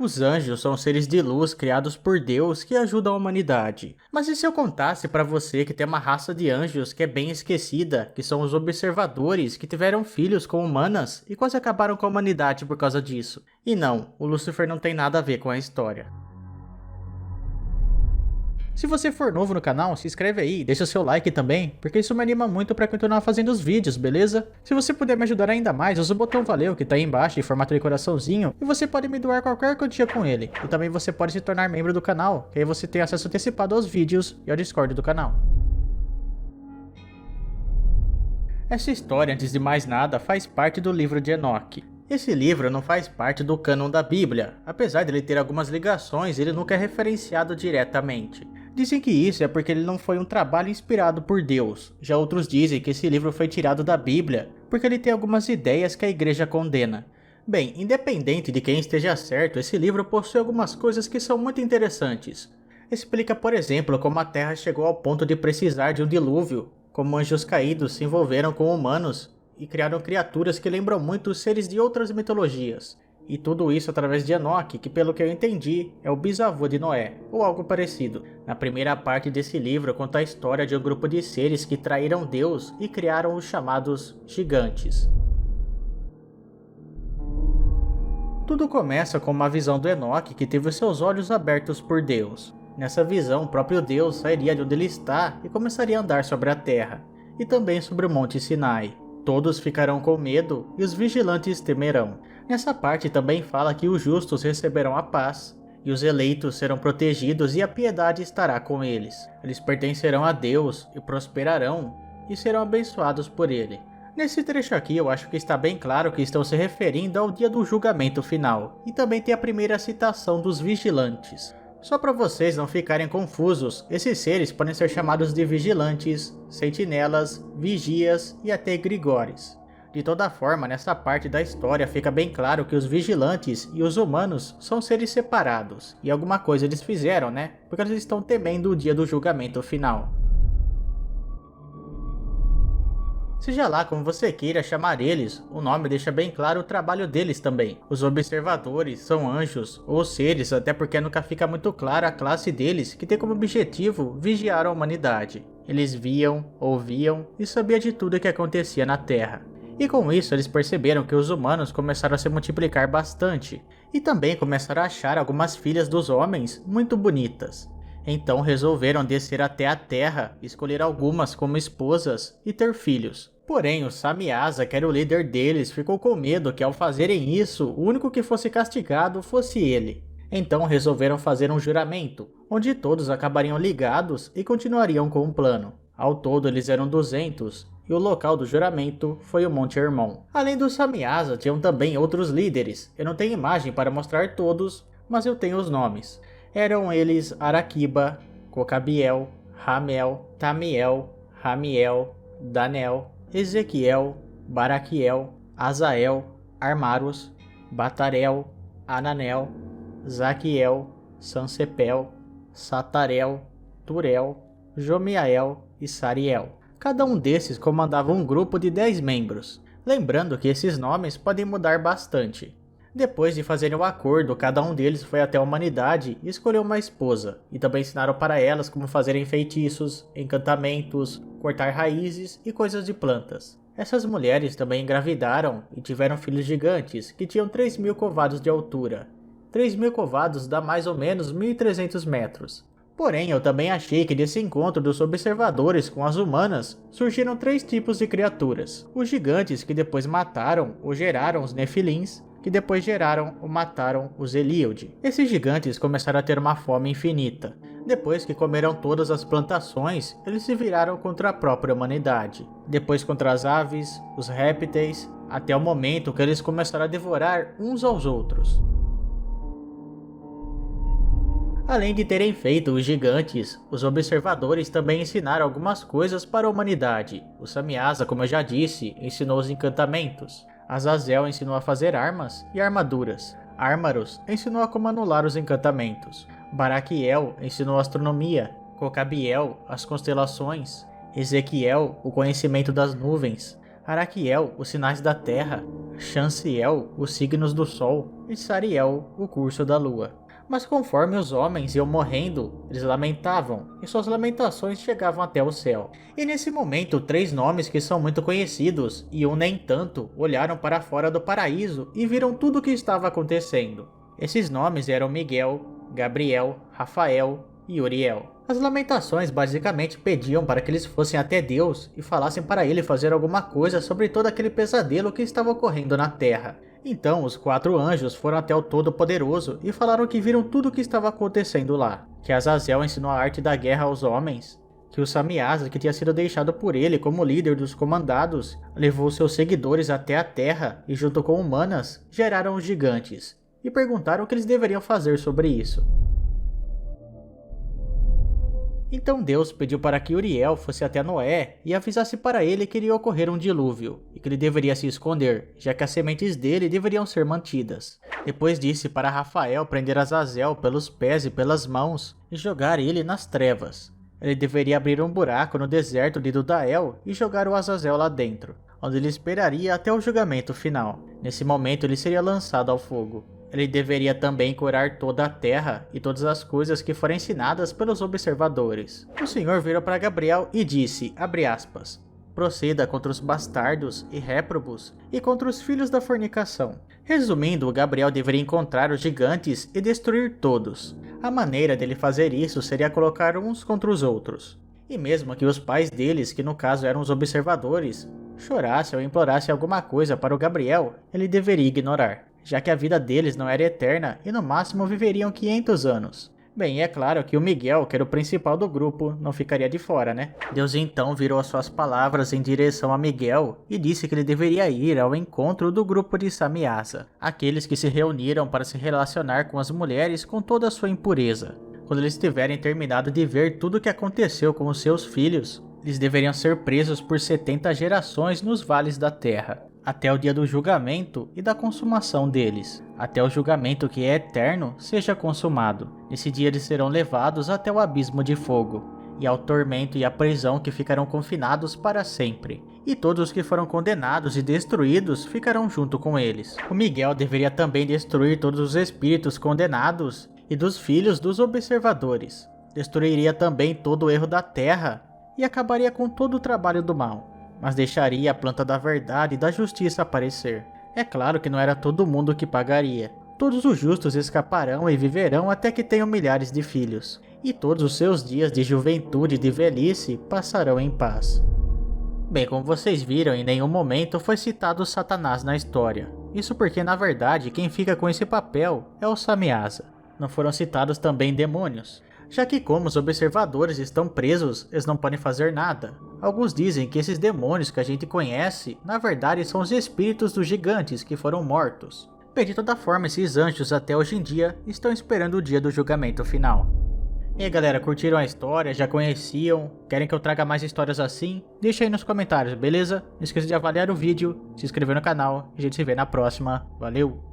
Os anjos são seres de luz criados por Deus que ajudam a humanidade. Mas e se eu contasse pra você que tem uma raça de anjos que é bem esquecida, que são os observadores que tiveram filhos com humanas e quase acabaram com a humanidade por causa disso? E não, o Lúcifer não tem nada a ver com a história. Se você for novo no canal, se inscreve aí, deixa seu like também, porque isso me anima muito para continuar fazendo os vídeos, beleza? Se você puder me ajudar ainda mais, usa o botão valeu que tá aí embaixo em formato de coraçãozinho, e você pode me doar qualquer quantia com ele. E também você pode se tornar membro do canal, que aí você tem acesso antecipado aos vídeos e ao Discord do canal. Essa história, antes de mais nada, faz parte do livro de Enoque. Esse livro não faz parte do cânon da Bíblia, apesar de ele ter algumas ligações, ele nunca é referenciado diretamente. Dizem que isso é porque ele não foi um trabalho inspirado por Deus. Já outros dizem que esse livro foi tirado da Bíblia, porque ele tem algumas ideias que a igreja condena. Bem, independente de quem esteja certo, esse livro possui algumas coisas que são muito interessantes. Explica, por exemplo, como a Terra chegou ao ponto de precisar de um dilúvio, como anjos caídos se envolveram com humanos e criaram criaturas que lembram muito os seres de outras mitologias. E tudo isso através de Enoque, que pelo que eu entendi, é o bisavô de Noé, ou algo parecido. Na primeira parte desse livro conta a história de um grupo de seres que traíram Deus e criaram os chamados gigantes. Tudo começa com uma visão do Enoque que teve os seus olhos abertos por Deus. Nessa visão, o próprio Deus sairia de onde ele está e começaria a andar sobre a terra, e também sobre o Monte Sinai. Todos ficarão com medo e os vigilantes temerão. Nessa parte também fala que os justos receberão a paz, e os eleitos serão protegidos e a piedade estará com eles. Eles pertencerão a Deus e prosperarão, e serão abençoados por ele. Nesse trecho aqui eu acho que está bem claro que estão se referindo ao dia do julgamento final, e também tem a primeira citação dos vigilantes. Só para vocês não ficarem confusos, esses seres podem ser chamados de vigilantes, sentinelas, vigias e até grigores. De toda forma, nessa parte da história fica bem claro que os vigilantes e os humanos são seres separados, e alguma coisa eles fizeram, né? Porque eles estão temendo o dia do julgamento final. Seja lá como você queira chamar eles, o nome deixa bem claro o trabalho deles também. Os observadores são anjos ou seres, até porque nunca fica muito clara a classe deles, que tem como objetivo vigiar a humanidade. Eles viam, ouviam e sabiam de tudo o que acontecia na Terra. E com isso eles perceberam que os humanos começaram a se multiplicar bastante, e também começaram a achar algumas filhas dos homens muito bonitas. Então resolveram descer até a terra, escolher algumas como esposas e ter filhos. Porém, o Samyaza, que era o líder deles, ficou com medo que ao fazerem isso, o único que fosse castigado fosse ele. Então resolveram fazer um juramento, onde todos acabariam ligados e continuariam com o plano. Ao todo eles eram 200, e o local do juramento foi o Monte Hermon. Além do Samyaza, tinham também outros líderes. Eu não tenho imagem para mostrar todos, mas eu tenho os nomes. Eram eles Araquiba, Cocabiel, Ramel, Tamiel, Ramiel, Danel, Ezequiel, Baraquiel, Azael, Armaros, Batarel, Ananel, Zaquiel, Sansepel, Satarel, Turel, Jomiael e Sariel. Cada um desses comandava um grupo de 10 membros. Lembrando que esses nomes podem mudar bastante. Depois de fazerem o acordo, cada um deles foi até a humanidade e escolheu uma esposa, e também ensinaram para elas como fazerem feitiços, encantamentos, cortar raízes e coisas de plantas. Essas mulheres também engravidaram e tiveram filhos gigantes, que tinham 3.000 covados de altura. 3.000 covados dá mais ou menos 1.300 metros. Porém, eu também achei que desse encontro dos observadores com as humanas, surgiram 3 tipos de criaturas. Os gigantes, que depois mataram ou geraram os Nefilins, que depois geraram ou mataram os Elíode. Esses gigantes começaram a ter uma fome infinita. Depois que comeram todas as plantações, eles se viraram contra a própria humanidade. Depois contra as aves, os répteis, até o momento que eles começaram a devorar uns aos outros. Além de terem feito os gigantes, os observadores também ensinaram algumas coisas para a humanidade. O Samyaza, como eu já disse, ensinou os encantamentos. Azazel ensinou a fazer armas e armaduras. Armaros ensinou a como anular os encantamentos. Baraquiel ensinou astronomia. Cocabiel, as constelações. Ezequiel, o conhecimento das nuvens. Araquiel, os sinais da terra. Chanciel, os signos do Sol, e Sariel, o curso da Lua. Mas conforme os homens iam morrendo, eles lamentavam, e suas lamentações chegavam até o céu. E nesse momento, 3 nomes que são muito conhecidos, e um nem tanto, olharam para fora do paraíso e viram tudo o que estava acontecendo. Esses nomes eram Miguel, Gabriel, Rafael e Uriel. As lamentações basicamente pediam para que eles fossem até Deus e falassem para ele fazer alguma coisa sobre todo aquele pesadelo que estava ocorrendo na Terra. Então os 4 anjos foram até o Todo-Poderoso e falaram que viram tudo o que estava acontecendo lá. Que Azazel ensinou a arte da guerra aos homens. Que o Samiasa, que tinha sido deixado por ele como líder dos comandados, levou seus seguidores até a Terra e junto com humanas, geraram os gigantes. E perguntaram o que eles deveriam fazer sobre isso. Então Deus pediu para que Uriel fosse até Noé e avisasse para ele que iria ocorrer um dilúvio, e que ele deveria se esconder, já que as sementes dele deveriam ser mantidas. Depois disse para Rafael prender Azazel pelos pés e pelas mãos e jogar ele nas trevas. Ele deveria abrir um buraco no deserto de Dudael e jogar o Azazel lá dentro, onde ele esperaria até o julgamento final. Nesse momento ele seria lançado ao fogo. Ele deveria também curar toda a terra e todas as coisas que foram ensinadas pelos observadores. O Senhor virou para Gabriel e disse, abre aspas, proceda contra os bastardos e réprobos e contra os filhos da fornicação. Resumindo, Gabriel deveria encontrar os gigantes e destruir todos. A maneira dele fazer isso seria colocar uns contra os outros. E mesmo que os pais deles, que no caso eram os observadores, chorassem ou implorassem alguma coisa para o Gabriel, ele deveria ignorar, já que a vida deles não era eterna e no máximo viveriam 500 anos. Bem, é claro que o Miguel, que era o principal do grupo, não ficaria de fora, né? Deus então virou as suas palavras em direção a Miguel e disse que ele deveria ir ao encontro do grupo de Samiasa, aqueles que se reuniram para se relacionar com as mulheres com toda a sua impureza. Quando eles tiverem terminado de ver tudo o que aconteceu com os seus filhos, eles deveriam ser presos por 70 gerações nos vales da terra, até o dia do julgamento e da consumação deles, até o julgamento que é eterno seja consumado. Nesse dia eles serão levados até o abismo de fogo, e ao tormento e à prisão que ficarão confinados para sempre. E todos os que foram condenados e destruídos ficarão junto com eles. O Miguel deveria também destruir todos os espíritos condenados e dos filhos dos observadores. Destruiria também todo o erro da terra e acabaria com todo o trabalho do mal, mas deixaria a planta da verdade e da justiça aparecer. É claro que não era todo mundo que pagaria. Todos os justos escaparão e viverão até que tenham milhares de filhos, e todos os seus dias de juventude e de velhice passarão em paz. Bem, como vocês viram, em nenhum momento foi citado Satanás na história. Isso porque, na verdade, quem fica com esse papel é o Samiasa. Não foram citados também demônios, já que como os observadores estão presos, eles não podem fazer nada. Alguns dizem que esses demônios que a gente conhece, na verdade são os espíritos dos gigantes que foram mortos. Bem, de toda forma, esses anjos até hoje em dia estão esperando o dia do julgamento final. E aí galera, curtiram a história? Já conheciam? Querem que eu traga mais histórias assim? Deixa aí nos comentários, beleza? Não esqueça de avaliar o vídeo, se inscrever no canal e a gente se vê na próxima. Valeu!